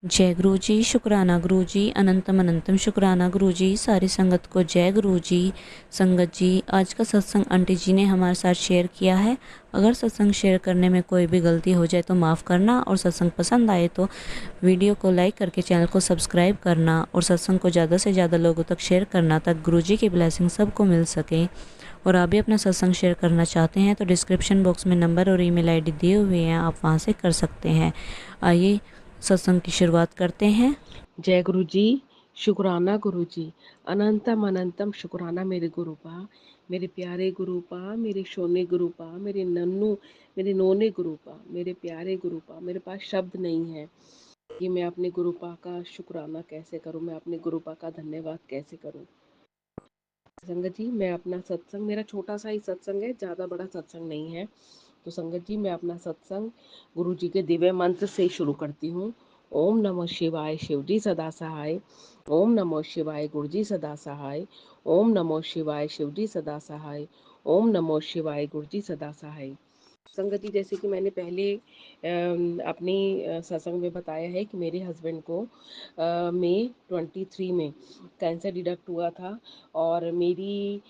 जय गुरु जी, शुक्राना गुरु जी, अनंतम अनंतम शुक्राना गुरु जी। सारी संगत को जय गुरु जी। संगत जी, आज का सत्संग आंटी जी ने हमारे साथ शेयर किया है। अगर सत्संग शेयर करने में कोई भी गलती हो जाए तो माफ़ करना, और सत्संग पसंद आए तो वीडियो को लाइक करके चैनल को सब्सक्राइब करना, और सत्संग को ज़्यादा से ज़्यादा लोगों तक शेयर करना, ताकि गुरु जी की ब्लेसिंग सबको मिल सके। और आप भी अपना सत्संग शेयर करना चाहते हैं तो डिस्क्रिप्शन बॉक्स में नंबर और ईमेल आईडी दिए हुए हैं, आप वहां से कर सकते हैं। आइए सत्संग की शुरुआत करते हैं। जय गुरु जी, शुक्राना गुरु जी, अनंतम अनंतम शुक्राना मेरे गुरु पा, मेरे प्यारे गुरु पा, मेरे शोने गुरु पा, मेरे नन्नू, मेरे नोने गुरु पा, मेरे प्यारे गुरु पा। मेरे पास शब्द नहीं है कि मैं अपने गुरु पा का शुक्राना कैसे करूं, मैं अपने गुरु पा का धन्यवाद कैसे करूं। संगत जी, मैं अपना सत्संग, मेरा छोटा सा ही सत्संग है, ज़्यादा बड़ा सत्संग नहीं है। तो संगत जी, मैं अपना सत्संग गुरु जी के दिव्य मंत्र से शुरू करती हूँ। ओम नमः शिवाय, शिव जी सदा सहाय। ओम नमः शिवाय, गुरु जी सदा सहाय। ओम नमः शिवाय, शिव जी सदा सहाय। ओम नमः शिवाय, गुरु जी सदा सहाय। संगति, जैसे कि मैंने पहले अपनी सत्संग में बताया है कि मेरे हस्बैंड को मई 23 में कैंसर डिटेक्ट हुआ था। और मेरी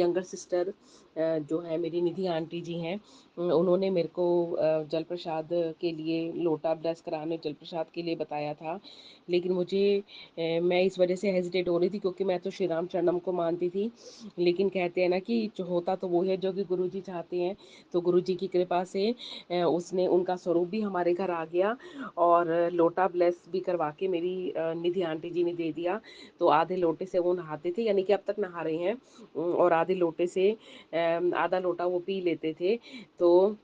यंगर सिस्टर जो है, मेरी निधि आंटी जी हैं, उन्होंने मेरे को जल प्रसाद के लिए, लोटा ब्लेस कराने जल प्रसाद के लिए बताया था। लेकिन मैं इस वजह से हेजिटेट हो रही थी क्योंकि मैं तो श्री राम शरणम को मानती थी। लेकिन कहते हैं ना कि जो होता तो वो है जो कि गुरु जी चाहते हैं। तो गुरु जी की कृपा से उसने, उनका स्वरूप भी हमारे घर आ गया, और लोटा ब्लेस भी करवा के मेरी निधि आंटी जी ने दे दिया। तो आधे लोटे से वो नहाते थे, यानी कि अब तक नहा रहे हैं, और आधे लोटे से आधा लोटा वो पी लेते थे। तो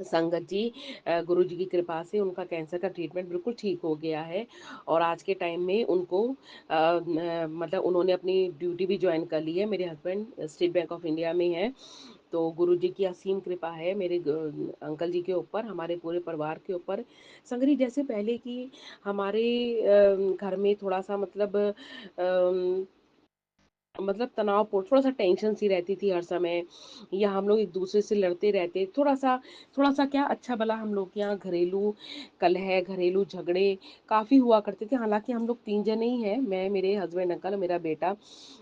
संगत जी, गुरु जी की कृपा से उनका कैंसर का ट्रीटमेंट बिल्कुल ठीक हो गया है। और आज के टाइम में उनको मतलब उन्होंने अपनी ड्यूटी भी ज्वाइन कर ली है। मेरे husband state bank of India में है। तो गुरु जी की असीम कृपा है मेरे अंकल जी के ऊपर, हमारे पूरे परिवार के ऊपर। संगत जी, जैसे पहले की हमारे घर में थोड़ा सा मतलब तनावपूर्ण, थोड़ा-सा टेंशन सी रहती थी हर समय, या हम लोग एक-दूसरे से लड़ते रहते। थोड़ा-सा क्या, अच्छा-भला हम लोग के यहाँ घरेलू कलह, घरेलू झगड़े काफ़ी हुआ करते थे। हालाँकि हम लोग 3 जने ही हैं, मैं, मेरे हस्बैंड, अंकल और मेरा बेटा।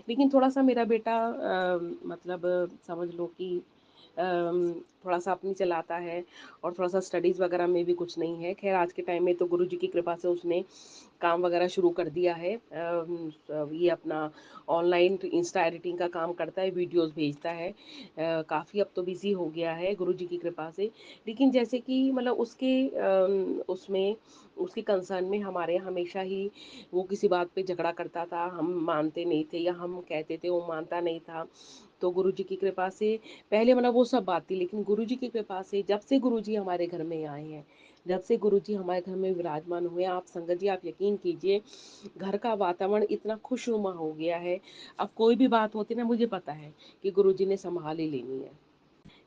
लेकिन थोड़ा-सा मेरा बेटा मतलब समझ लो कि थोड़ा-सा अपनी चलाता है, और थोड़ा-सा स्टडीज़ वगैरह में भी कुछ नहीं है। ख़ैर, आज के टाइम में तो गुरु जी की कृपा से उसने काम वगैरह शुरू कर दिया है। ये अपना ऑनलाइन इंस्टा एडिटिंग का काम करता है, वीडियोस भेजता है। काफ़ी अब तो बिज़ी हो गया है गुरु जी की कृपा से। लेकिन जैसे कि मतलब उसमें उसके कंसर्न में हमारे यहाँ हमेशा ही वो किसी बात पे झगड़ा करता था, हम मानते नहीं थे, या हम कहते थे वो मानता नहीं था। तो गुरु जी की कृपा से पहले मतलब वो सब बात थी, लेकिन गुरु जी की कृपा से जब से गुरु जी हमारे घर में आए हैं, जब से गुरु जी हमारे घर में विराजमान हुए, आप संगत जी, आप यकीन कीजिए, घर का वातावरण इतना खुशनुमा हो गया है। अब कोई भी बात होती है ना, मुझे पता है कि गुरु जी ने संभाल ही लेनी है।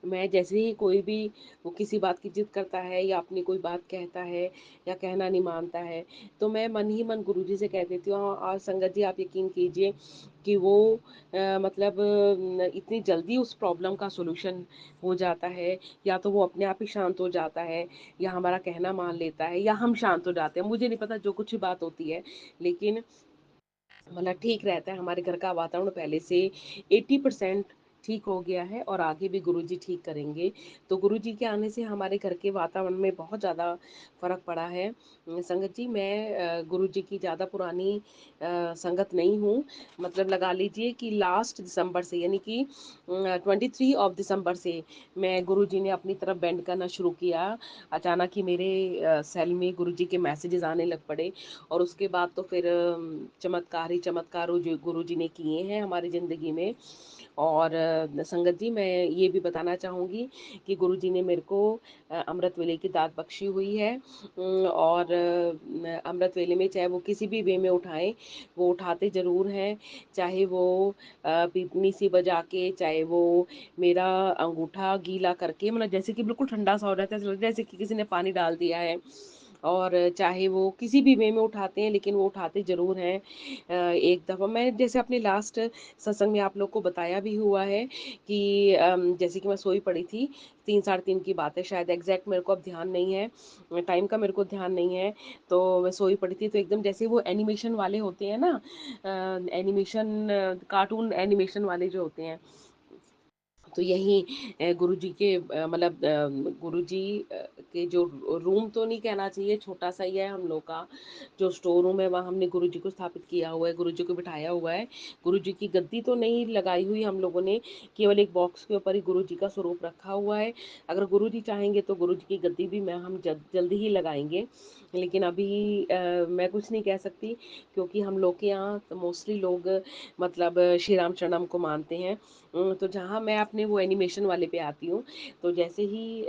मैं जैसे ही कोई भी, वो किसी बात की जिद करता है या अपनी कोई बात कहता है या कहना नहीं मानता है, तो मैं मन ही मन गुरुजी से कह देती हूँ। और संगत जी, आप यकीन कीजिए कि वो मतलब इतनी जल्दी उस प्रॉब्लम का सॉल्यूशन हो जाता है, या तो वो अपने आप ही शांत हो जाता है, या हमारा कहना मान लेता है, या हम शांत हो जाते हैं। मुझे नहीं पता जो कुछ भी बात होती है, लेकिन मतलब ठीक रहता है। हमारे घर का वातावरण पहले से 80% ठीक हो गया है, और आगे भी गुरुजी ठीक करेंगे। तो गुरुजी के आने से हमारे घर के वातावरण में बहुत ज़्यादा फ़र्क पड़ा है। संगत जी, मैं गुरुजी की ज़्यादा पुरानी संगत नहीं हूँ। मतलब लगा लीजिए कि लास्ट दिसंबर से, यानी कि 23 से मैं, गुरुजी ने अपनी तरफ बेंड करना शुरू किया। अचानक ही मेरे सेल में गुरुजी के मैसेजेस आने लग पड़े, और उसके बाद तो फिर चमत्कार ही चमत्कार जो गुरु जी ने किए हैं हमारी ज़िंदगी में। और संगत जी, मैं ये भी बताना चाहूँगी कि गुरु जी ने मेरे को अमृत वेले की दात बख्शी हुई है। और अमृत वेले में चाहे वो किसी भी वे में उठाएं, वो उठाते ज़रूर हैं। चाहे वो पीपनी सी बजा के, चाहे वो मेरा अंगूठा गीला करके, मतलब जैसे कि बिल्कुल ठंडा सा हो जाता है, ऐसा लगता है जैसे कि किसी ने पानी डाल दिया है। और चाहे वो किसी भी वे में उठाते हैं, लेकिन वो उठाते ज़रूर हैं। एक दफ़ा मैं जैसे अपने लास्ट सत्संग में आप लोग को बताया भी हुआ है कि जैसे कि मैं सोई पड़ी थी, 3 साढ़े 3 की बात है शायद, एग्ज़ैक्ट मेरे को अब ध्यान नहीं है, टाइम का मेरे को ध्यान नहीं है। तो मैं सोई पड़ी थी, तो एकदम जैसे वो एनिमेशन वाले होते हैं ना, एनिमेशन कार्टून एनिमेशन वाले जो होते हैं, तो यहीं गुरुजी के मतलब गुरुजी के जो रूम तो नहीं कहना चाहिए, छोटा सा ही है हम लोग का जो स्टोर रूम है, वहाँ हमने गुरुजी को स्थापित किया हुआ है, गुरुजी को बिठाया हुआ है। गुरुजी की गद्दी तो नहीं लगाई हुई हम लोगों ने, केवल एक बॉक्स के ऊपर ही गुरुजी का स्वरूप रखा हुआ है। अगर गुरुजी चाहेंगे तो गुरुजी की गद्दी भी मैं हम जल्दी ही लगाएंगे, लेकिन अभी मैं कुछ नहीं कह सकती, क्योंकि हम लोग के यहाँ तो मोस्टली लोग मतलब श्री राम शरणम को मानते हैं। तो जहाँ मैं अपने वो एनिमेशन वाले पे आती हूँ, तो जैसे ही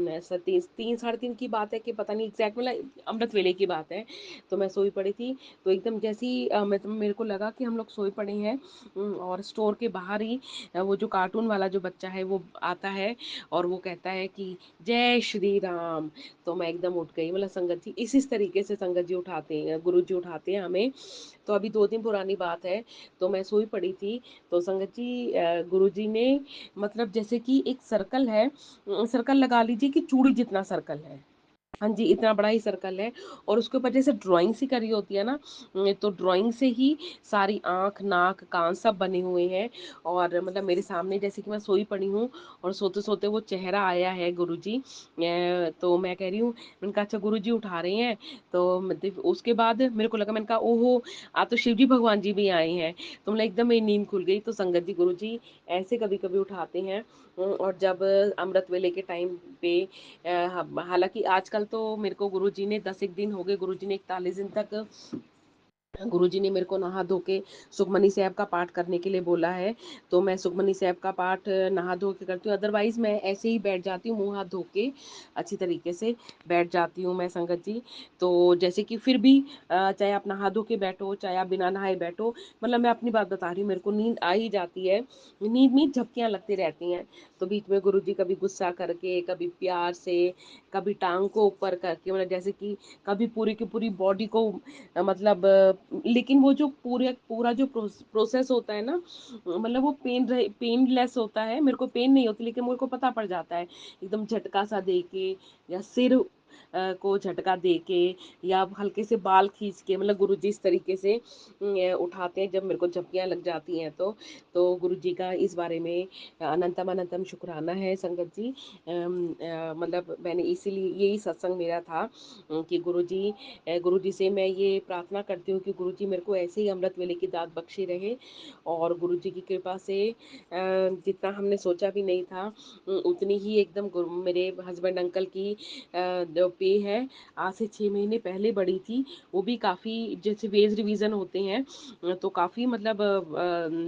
ऐसा 3 साढ़े 3 की बात है कि पता नहीं एग्ज़ैक्ट, मतलब अमृत वेले की बात है। तो मैं सोई पड़ी थी, तो एकदम जैसे ही मतलब मेरे को लगा कि हम लोग सोए पड़े हैं, और स्टोर के बाहर ही वो जो कार्टून वाला जो बच्चा है वो आता है और वो कहता है कि जय श्री राम। तो मैं एकदम उठ गई, मतलब संगत जी इस तरीके से संगत जी उठाते हैं, गुरु जी उठाते हैं हमें। तो अभी 2 दिन पुरानी बात है, तो मैं सोई पड़ी थी, तो संगत जी गुरुजी ने मतलब जैसे कि एक सर्कल है, सर्कल लगा लीजिए कि चूड़ी जितना सर्कल है। हाँ जी, इतना बड़ा ही सर्कल है, और उसके ऊपर जैसे ड्राइंग सी करी होती है ना, तो ड्राइंग से ही सारी आँख, नाक, कान सब बने हुए हैं, और मतलब मेरे सामने जैसे कि मैं सोई पड़ी हूँ, और सोते-सोते वो चेहरा आया है गुरुजी। तो मैं कह रही हूँ, मैंने कहा अच्छा गुरुजी उठा रहे हैं, तो मतलब उसके बाद मेरे को लगा, मैंने कहा ओहो! आज तो शिव जी भगवान जी भी आए हैं। तो मतलब एकदम मेरी नींद खुल गई, तो संगत जी गुरुजी ऐसे कभी-कभी उठाते हैं। और जब अमृत वेले के टाइम पे हालाँकि आजकल तो मेरे को गुरुजी ने 10 एक दिन हो गए, गुरुजी ने 41 दिन तक गुरुजी ने मेरे को नहा धो के सुखमनी साहब का पाठ करने के लिए बोला है, तो मैं सुखमनी साहब का पाठ नहा धो के करती हूँ, अदरवाइज़ मैं ऐसे ही बैठ जाती हूँ, मुँह हाथ धो के अच्छी तरीके से बैठ जाती हूँ मैं संगत जी। तो जैसे कि फिर भी चाहे आप नहा धो के बैठो, चाहे आप बिना नहाए बैठो, मतलब मैं अपनी बात बता रही हूँ, मेरे को नींद आ ही जाती है, नींद में झपकियाँ लगती रहती हैं। तो बीच में गुरुजी कभी गुस्सा करके, कभी प्यार से, कभी टाँग को ऊपर करके, मतलब जैसे कि कभी पूरी की पूरी बॉडी को मतलब लेकिन वो जो पूरे पूरा जो प्रोसेस होता है ना, मतलब वो पेनलेस होता है, मेरे को पेन नहीं होती, लेकिन मेरे को पता पड़ जाता है, एकदम झटका सा दे के, या सिर को झटका दे के, या हल्के से बाल खींच के, मतलब गुरुजी इस तरीके से उठाते हैं जब मेरे को झपकियाँ लग जाती हैं, तो गुरुजी का इस बारे में अनंतम अनंतम शुक्राना है संगत जी। मतलब मैंने इसीलिए यही सत्संग मेरा था, कि गुरुजी से मैं ये प्रार्थना करती हूँ कि गुरुजी मेरे को ऐसे ही अमृत वेले की दात बख्शी रहे, और गुरुजी की कृपा से जितना हमने सोचा भी नहीं था, उतनी ही एकदम मेरे हस्बैंड अंकल की जो पे है, आज से 6 महीने पहले बढ़ी थी, वो भी काफ़ी, जैसे वेज रिवीजन होते हैं, तो काफ़ी मतलब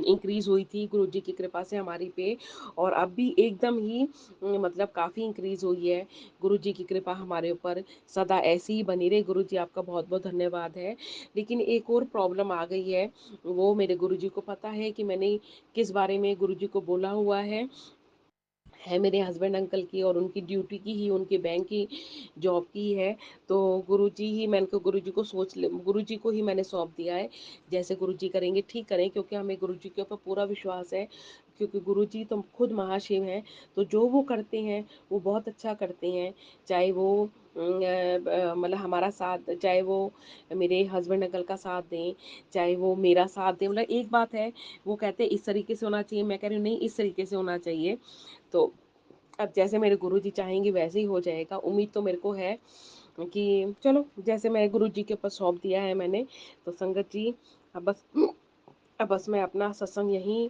इंक्रीज हुई थी गुरुजी की कृपा से हमारी पे, और अब भी एकदम ही मतलब काफ़ी इंक्रीज हुई है। गुरुजी की कृपा हमारे ऊपर सदा ऐसी ही बनी रहे, गुरुजी आपका बहुत-बहुत धन्यवाद है। लेकिन एक और प्रॉब्लम आ गई है, वो मेरे गुरुजी को पता है कि मैंने किस बारे में गुरुजी को बोला हुआ है मेरे हस्बैंड अंकल की, और उनकी ड्यूटी की ही, उनके बैंक की जॉब की है। तो गुरुजी को गुरुजी को ही मैंने सौंप दिया है, जैसे गुरुजी करेंगे ठीक करें, क्योंकि हमें गुरुजी के ऊपर पूरा विश्वास है, क्योंकि गुरुजी तो खुद महाशिव हैं, तो जो वो करते हैं वो बहुत अच्छा करते हैं। चाहे वो मतलब हमारा साथ, चाहे वो मेरे हस्बैंड अंकल का साथ दें, चाहे वो मेरा साथ दें, मतलब एक बात है, वो कहते हैं इस तरीके से होना चाहिए, मैं कह रही हूँ नहीं, इस तरीके से होना चाहिए। तो अब जैसे मेरे गुरुजी चाहेंगे वैसे ही हो जाएगा, उम्मीद तो मेरे को है कि चलो, जैसे मैं गुरुजी के ऊपर सौंप दिया है मैंने, तो संगत जी अब बस मैं अपना सत्संग यहीं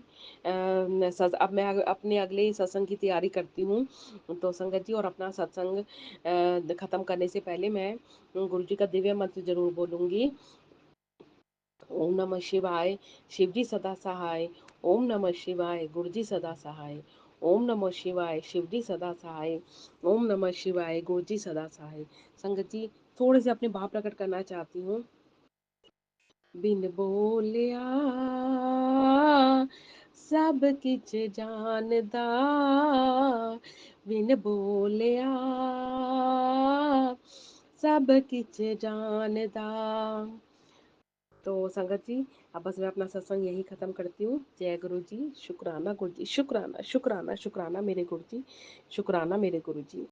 अब मैं अपने अगले सत्संग की तैयारी करती हूँ। तो संगत जी, और अपना सत्संग ख़त्म करने से पहले मैं गुरुजी का दिव्य मंत्र ज़रूर बोलूँगी। ओम नमः शिवाय, शिवजी सदा सहाय। ओम नमः शिवाय, गुरुजी सदा सहाय। ओम नमः शिवाय, शिवजी सदा सहाय। ओम नमः शिवाय, गुरुजी सदा सहाय। संगत जी, थोड़े से अपने भाव प्रकट करना चाहती हूँ। बिन बोलिया सब किछ जानदा, बिन बोलिया सब किछ जानदा। तो संगत जी, अब बस मैं अपना सत्संग यहीं ख़त्म करती हूँ। जय गुरु जी, शुक्राना गुरु जी, शुक्राना, शुक्राना, शुक्राना मेरे गुरु जी, शुक्राना मेरे गुरु जी।